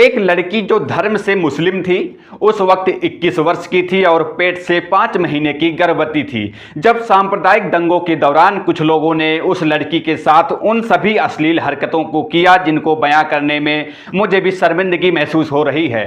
एक लड़की जो धर्म से मुस्लिम थी, उस वक्त 21 वर्ष की थी और पेट से 5 महीने की गर्भवती थी। जब सांप्रदायिक दंगों के दौरान कुछ लोगों ने उस लड़की के साथ उन सभी अश्लील हरकतों को किया जिनको बयां करने में मुझे भी शर्मिंदगी महसूस हो रही है।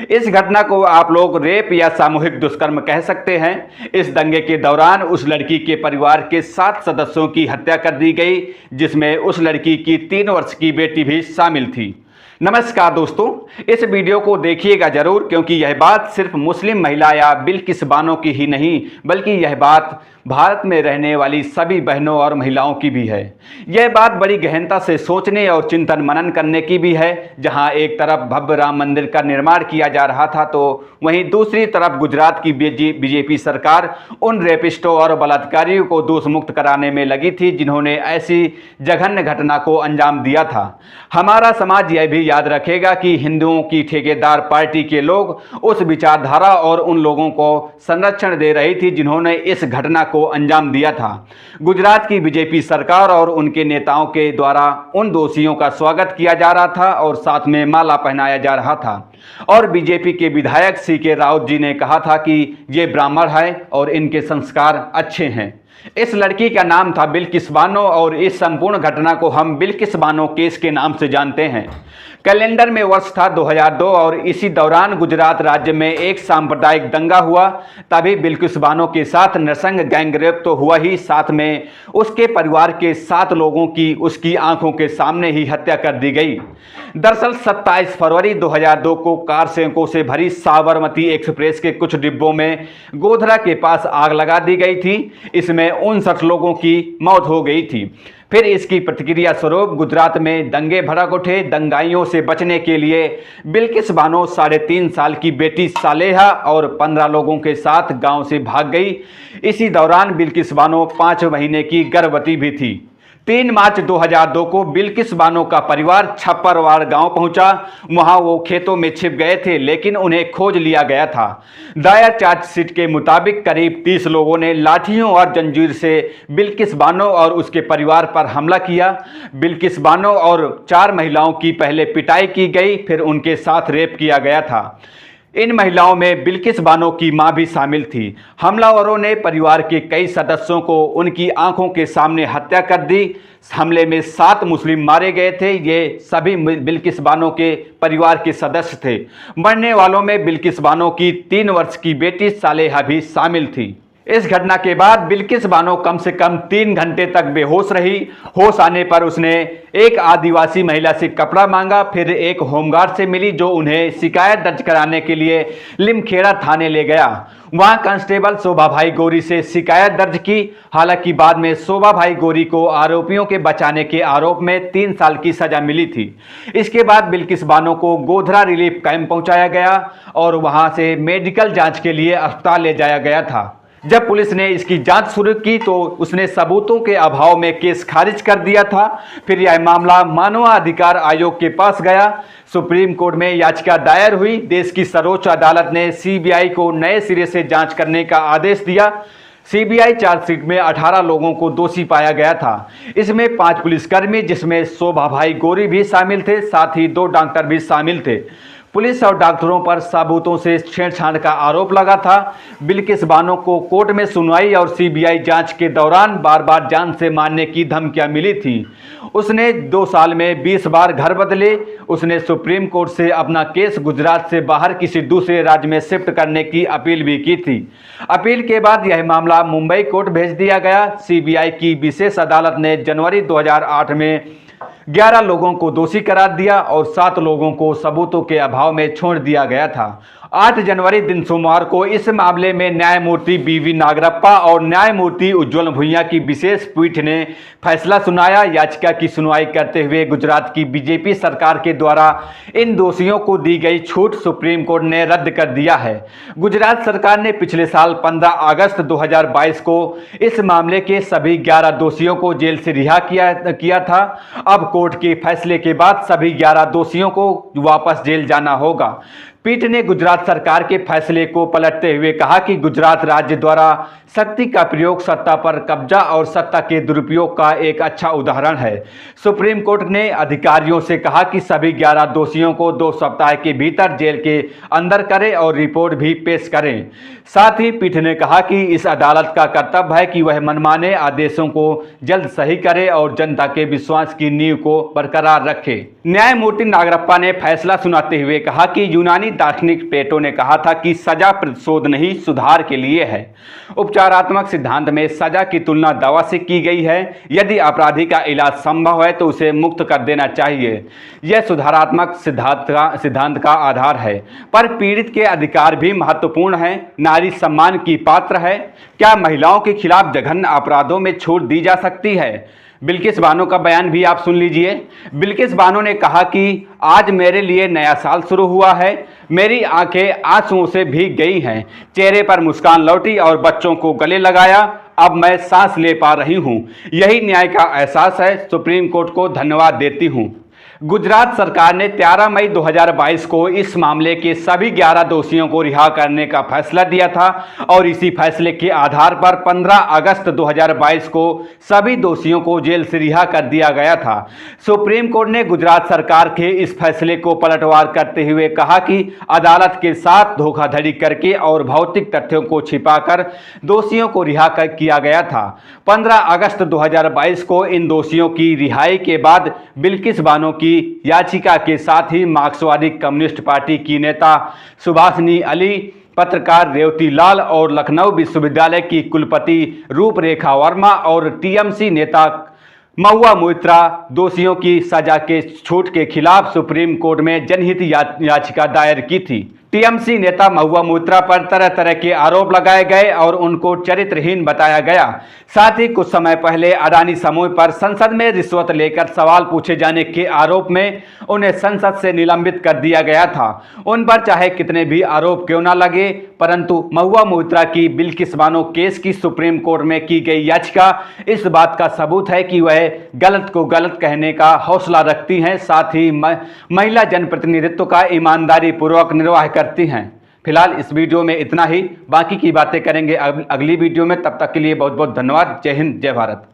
इस घटना को आप लोग रेप या सामूहिक दुष्कर्म कह सकते हैं। इस दंगे के दौरान उस लड़की के परिवार के 7 सदस्यों की हत्या कर दी गई, जिसमें उस लड़की की 3 वर्ष की बेटी भी शामिल थी। नमस्कार दोस्तों, इस वीडियो को देखिएगा जरूर, क्योंकि यह बात सिर्फ मुस्लिम महिला या बिल्किस बानो की ही नहीं, बल्कि यह बात भारत में रहने वाली सभी बहनों और महिलाओं की भी है। यह बात बड़ी गहनता से सोचने और चिंतन मनन करने की भी है। जहां एक तरफ भव्य राम मंदिर का निर्माण किया जा रहा था, तो वहीं दूसरी तरफ गुजरात की बीजेपी सरकार उन रेपिस्टों और बलात्कारियों को दोष मुक्त कराने में लगी थी जिन्होंने ऐसी जघन्य घटना को अंजाम दिया था। हमारा समाज यह भी याद रखेगा कि हिंदुओं की ठेकेदार पार्टी के लोग उस विचारधारा और उन लोगों को संरक्षण दे रही थी जिन्होंने इस घटना को अंजाम दिया था। गुजरात की बीजेपी सरकार और उनके नेताओं के द्वारा उन दोषियों का स्वागत किया जा रहा था और साथ में माला पहनाया जा रहा था। और बीजेपी के विधायक CK राउत जी ने कहा था कि ये ब्राह्मण है और इनके संस्कार अच्छे हैं। इस लड़की का नाम था बिल्किस बानो और इस संपूर्ण घटना को हम बिल्किस बानो केस के नाम से जानते हैं। कैलेंडर में वर्ष था 2002 और इसी दौरान गुजरात राज्य में एक सांप्रदायिक दंगा हुआ। तभी बिल्किस बानो के साथ नरसंग गैंगरेप तो हुआ ही, साथ में उसके परिवार के 7 लोगों की उसकी आंखों के सामने ही हत्या कर दी गई। दरअसल 27 फरवरी 2002 को कार सैंकों से भरी साबरमती एक्सप्रेस के कुछ डिब्बों में गोधरा के पास आग लगा दी गई थी। इसमें 59 लोगों की मौत हो गई थी। फिर इसकी प्रतिक्रिया स्वरूप गुजरात में दंगे भड़क उठे। दंगाइयों से बचने के लिए बिल्किस बानो 3.5 साल की बेटी सालेहा और 15 लोगों के साथ गांव से भाग गई। इसी दौरान बिल्किस बानो 5 महीने की गर्भवती भी थी। 3 मार्च 2002 को बिल्किस बानो का परिवार छप्परवाड़ गांव पहुंचा। वहां वो खेतों में छिप गए थे, लेकिन उन्हें खोज लिया गया था। दायर चार्जशीट के मुताबिक करीब 30 लोगों ने लाठियों और जंजीर से बिल्किस बानो और उसके परिवार पर हमला किया। बिल्किस बानो और 4 महिलाओं की पहले पिटाई की गई, फिर उनके साथ रेप किया गया था। इन महिलाओं में बिल्किस बानो की मां भी शामिल थी। हमलावरों ने परिवार के कई सदस्यों को उनकी आंखों के सामने हत्या कर दी। हमले में 7 मुस्लिम मारे गए थे। ये सभी बिल्किस बानो के परिवार के सदस्य थे। मरने वालों में बिल्किस बानो की 3 वर्ष की बेटी सालेहा भी शामिल थी। इस घटना के बाद बिल्किस बानो कम से कम 3 घंटे तक बेहोश रही। होश आने पर उसने एक आदिवासी महिला से कपड़ा मांगा, फिर एक होमगार्ड से मिली जो उन्हें शिकायत दर्ज कराने के लिए लिमखेड़ा थाने ले गया। वहां कांस्टेबल शोभा भाई गौरी से शिकायत दर्ज की। हालांकि बाद में शोभा भाई गौरी को आरोपियों के बचाने के आरोप में 3 साल की सजा मिली थी। इसके बाद बिल्किस बानो को गोधरा रिलीफ कैंप पहुंचाया गया और वहां से मेडिकल जांच के लिए अस्पताल ले जाया गया था। जब पुलिस ने इसकी जांच शुरू की तो उसने सबूतों के अभाव में केस खारिज कर दिया था। फिर यह मामला मानवाधिकार आयोग के पास गया। सुप्रीम कोर्ट में याचिका दायर हुई। देश की सर्वोच्च अदालत ने CBI को नए सिरे से जांच करने का आदेश दिया। CBI चार्जशीट में 18 लोगों को दोषी पाया गया था। इसमें 5 पुलिसकर्मी, जिसमें शोभा भाई गौरी भी शामिल थे, साथ ही 2 डॉक्टर भी शामिल थे। पुलिस और डॉक्टरों पर सबूतों से छेड़छाड़ का आरोप लगा था। बिल्किस बानो को कोर्ट में सुनवाई और CBI जांच के दौरान बार बार जान से मारने की धमकियां मिली थी। उसने 2 साल में 20 बार घर बदले। उसने सुप्रीम कोर्ट से अपना केस गुजरात से बाहर किसी दूसरे राज्य में शिफ्ट करने की अपील भी की थी। अपील के बाद यह मामला मुंबई कोर्ट भेज दिया गया। CBI की विशेष अदालत ने जनवरी 2008 में 11 लोगों को दोषी करार दिया और 7 लोगों को सबूतों के अभाव में छोड़ दिया गया था। 8 जनवरी दिन सोमवार को इस मामले में न्यायमूर्ति BV नागरप्पा और न्यायमूर्ति उज्ज्वल भुइयां की विशेष पीठ ने फैसला सुनाया। याचिका की सुनवाई करते हुए गुजरात की बीजेपी सरकार के द्वारा इन दोषियों को दी गई छूट सुप्रीम कोर्ट ने रद्द कर दिया है। गुजरात सरकार ने पिछले साल 15 अगस्त 2022 को इस मामले के सभी 11 दोषियों को जेल से रिहा किया था। अब कोर्ट के फैसले के बाद सभी 11 दोषियों को वापस जेल जाना होगा। पीठ ने गुजरात सरकार के फैसले को पलटते हुए कहा कि गुजरात राज्य द्वारा शक्ति का प्रयोग सत्ता पर कब्जा और सत्ता के दुरुपयोग का एक अच्छा उदाहरण है। सुप्रीम कोर्ट ने अधिकारियों से कहा कि सभी 11 दोषियों को 2 सप्ताह के भीतर जेल के अंदर करें और रिपोर्ट भी पेश करें। साथ ही पीठ ने कहा कि इस अदालत का कर्तव्य है कि वह मनमाने आदेशों को जल्द सही करे और जनता के विश्वास की नींव को बरकरार रखे। न्यायमूर्ति नागरप्पा ने फैसला सुनाते हुए कहा कि यूनानी दार्शनिक प्लेटो ने कहा था कि सजा प्रतिशोध नहीं सुधार के लिए है। उपचारात्मक सिद्धांत में सजा की तुलना दवा से की गई है। यदि अपराधी का इलाज संभव है तो उसे मुक्त कर देना चाहिए। यह सुधारात्मक सिद्धांत का आधार है। पर पीड़ित के अधिकार भी महत्वपूर्ण हैं। नारी सम्मान की पात्र है। क्या महिलाओं के खिलाफ जघन्य अपराधों में छूट दी जा सकती है? बिल्किस बानो का बयान भी आप सुन लीजिए। बिल्किस बानो ने कहा कि आज मेरे लिए नया साल शुरू हुआ है। मेरी आंखें आंसुओं से भीग गई हैं। चेहरे पर मुस्कान लौटी और बच्चों को गले लगाया। अब मैं सांस ले पा रही हूं। यही न्याय का एहसास है। सुप्रीम कोर्ट को धन्यवाद देती हूं। गुजरात सरकार ने 13 मई 2022 को इस मामले के सभी 11 दोषियों को रिहा करने का फैसला दिया था और इसी फैसले के आधार पर 15 अगस्त 2022 को सभी दोषियों को जेल से रिहा कर दिया गया था। सुप्रीम कोर्ट ने गुजरात सरकार के इस फैसले को पलटवार करते हुए कहा कि अदालत के साथ धोखाधड़ी करके और भौतिक तथ्यों को छिपाकर दोषियों को रिहा किया गया था। 15 अगस्त 2022 को इन दोषियों की रिहाई के बाद बिल्किस बानो की याचिका के साथ ही मार्क्सवादी कम्युनिस्ट पार्टी की नेता सुभाषिनी अली, पत्रकार रेवती लाल और लखनऊ विश्वविद्यालय की कुलपति रूपरेखा वर्मा और टीएमसी नेता महुआ मोइत्रा दोषियों की सजा के छूट के खिलाफ सुप्रीम कोर्ट में जनहित याचिका दायर की थी। टीएमसी नेता महुआ मोइत्रा पर तरह तरह के आरोप लगाए गए और उनको चरित्रहीन बताया गया। साथ ही कुछ समय पहले अडानी समूह पर संसद में रिश्वत लेकर सवाल पूछे जाने के आरोप में उन्हें संसद से निलंबित कर दिया गया था। उन पर चाहे कितने भी आरोप क्यों न लगे, परंतु महुआ मोइत्रा की बिल्किस बानो केस की सुप्रीम कोर्ट में की गई याचिका इस बात का सबूत है कि वह गलत को गलत कहने का हौसला रखती हैं, साथ ही महिला जनप्रतिनिधित्व का ईमानदारी पूर्वक निर्वाह करती हैं। फिलहाल इस वीडियो में इतना ही। बाकी की बातें करेंगे अगली वीडियो में। तब तक के लिए बहुत बहुत धन्यवाद। जय हिंद, जय भारत।